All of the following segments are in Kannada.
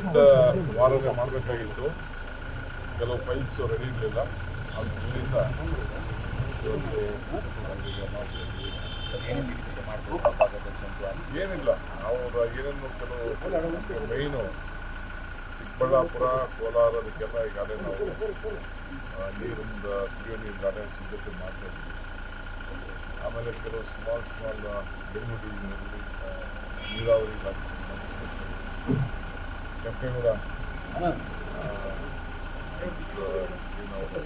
ಹೋದ ವಾರನೇ ಮಾಡಬೇಕಾಗಿತ್ತು. ಕೆಲವು ಫೈಲ್ಸ್ ರೆಡಿ ಇರಲಿಲ್ಲ. ಅದರಿಂದ ಇವತ್ತು ಏನಿಲ್ಲ, ನಾವು ಏನೇನು ಕೆಲವು ಮೈನು ಚಿಕ್ಕಬಳ್ಳಾಪುರ, ಕೋಲಾರ ಅದಕ್ಕೆಲ್ಲ ಈಗಾಗಲೇ ನಾವು ನೀರಿಂದ ಕುಡಿಯೋ ನೀರಿಗಾಗಲೇ ಸಿದ್ಧತೆ ಮಾಡ್ತಾ ಇದ್ದೀವಿ. ಆಮೇಲೆ ಕೆಲವು ಸ್ಮಾಲ್ ಬೆಂಗಳೂರು ನೀರಾವರಿ ಇಲಾಖೆ ಕೆಂಪೇಗೌಡ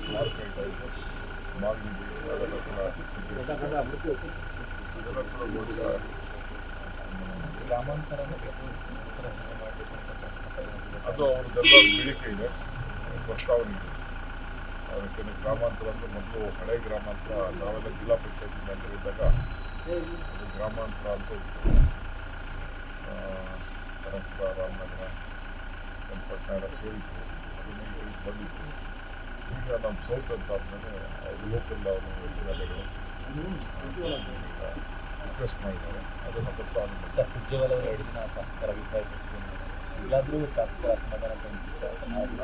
ಸ್ಮಾಲ್ ಸೈಟ್ ಮಾಗಡಿ ಅದೆಲ್ಲ ಕೂಡ ಇದೆಲ್ಲ ಕೂಡ ಗ್ರಾಮಾಂತರ ಅದು ಅವ್ರದ್ದೆಲ್ಲ ಬೇಡಿಕೆ ಇದೆ, ಪ್ರಸ್ತಾವನೆ ಇದೆ. ಅದಕ್ಕೆ ಗ್ರಾಮಾಂತರ ಅಂದರೆ ಮೊದಲು ಹಳೆ ಗ್ರಾಮಾಂತರ ನಾವೆಲ್ಲ ಜಿಲ್ಲಾ ಪಂಚಾಯತಿಂದ ಇದ್ದಾಗ ಅದು ಗ್ರಾಮಾಂತರ ಅಂತ ಇತ್ತು. ಕನಕಪುರ, ರಾಮನಗರ, ಚನ್ನಪಟ್ಟಣ ಎಲ್ಲ ಸೇರಿತ್ತು. ಅದನ್ನ ಈಗ ಬಂದಿತ್ತು. ಈಗ ನಮ್ಮ ಸೌತ್ ಅಂತ ಆದಮೇಲೆ ಅವರು ಲೋಕಲ್ ಅವರು ಎಮ್ಎಲ್ಎಗಳು ರಿಕ್ವೆಸ್ಟ್ ಮಾಡಿದ್ದಾರೆ. ಅದನ್ನು ಪ್ರಸ್ತಾವನೆ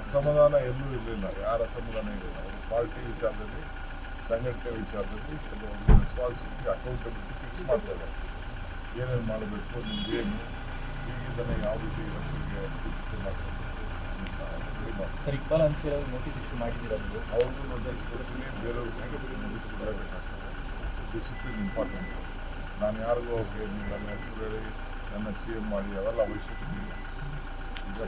ಅಸಮಾಧಾನ ಎಲ್ಲೂ ಇರಲಿಲ್ಲ. ಯಾರ ಅಸಮಾಧಾನ ಇರಲಿಲ್ಲ. ಅವರು ಪಾರ್ಟಿ ವಿಚಾರದಲ್ಲಿ, ಸಂಘಟನೆ ವಿಚಾರದಲ್ಲಿ ಕೆಲವೊಂದು ರೆಸ್ಪಾನ್ಸಿಬಿಲಿಟಿ, ಅಕೌಂಟಬಿಲಿಟಿ ಫಿಕ್ಸ್ ಮಾಡ್ತಾ ಇದ್ದಾರೆ. ಏನೇನು ಮಾಡಬೇಕು, ನಿಮಗೇನು, ಈಗಿಂದಲೇ ಯಾವ ರೀತಿ ಎಲೆಕ್ಷನ್ಗೆ ಸಿದ್ಧತೆ ಮಾಡಬೇಕು. ಸರ್, ಇಕ್ಬಾಲ್ ಅನ್ಸಿರೋ ನೋಟಿಸ್ ಇಶ್ಯೂ ಮಾಡಿದ್ದೀರದು ಅವ್ರಿಗೂ ನೋಟಿಸ್ ಕೊಡ್ತೀನಿ, ಬೇರೆಯವ್ರಿಗೆ ನೋಟಿಸ್ ಕೊಡಬೇಕಾಗ್ತದೆ. Discipline important. ನಾನು ಯಾರಿಗೂ ಅವ್ರಿಗೆ ನನ್ನ ಹೆಸರು ಹೇಳಿ ನನ್ನ CM ಮಾಡಿ ಅವೆಲ್ಲ ಅವಶ್ಯಕತೆ ಇಲ್ಲ. ಈಗ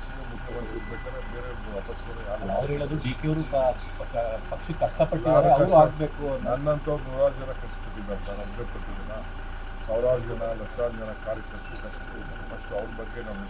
ಸಿ ಎಂ ಮುಖ್ಯಮಂತ್ರಿ ಇರ್ಬೇಕಾದ್ರೆ ಬೇರೆ ವಾಪಸ್ ಅವ್ರು ಹೇಳೋದು DK ಅವರು ಪಕ್ಷಕ್ಕೆ ಕಷ್ಟಪಟ್ಟು ನನ್ನಂಥವ್ರು 100 ಜನ ಕಷ್ಟಪಟ್ಟಿದ್ದಾರೆ. ನಾನು ಅಭ್ಯಪಟ್ಟಿದ್ದೀನ. ಸಾವಿರಾರು ಜನ, ಲಕ್ಷಾರು ಜನ ಕಾರ್ಯಕರ್ತರು ಕಷ್ಟಪಟ್ಟಿದ್ದಾರೆ. ಫಸ್ಟ್ ಅವ್ರ ಬಗ್ಗೆ ನಾವು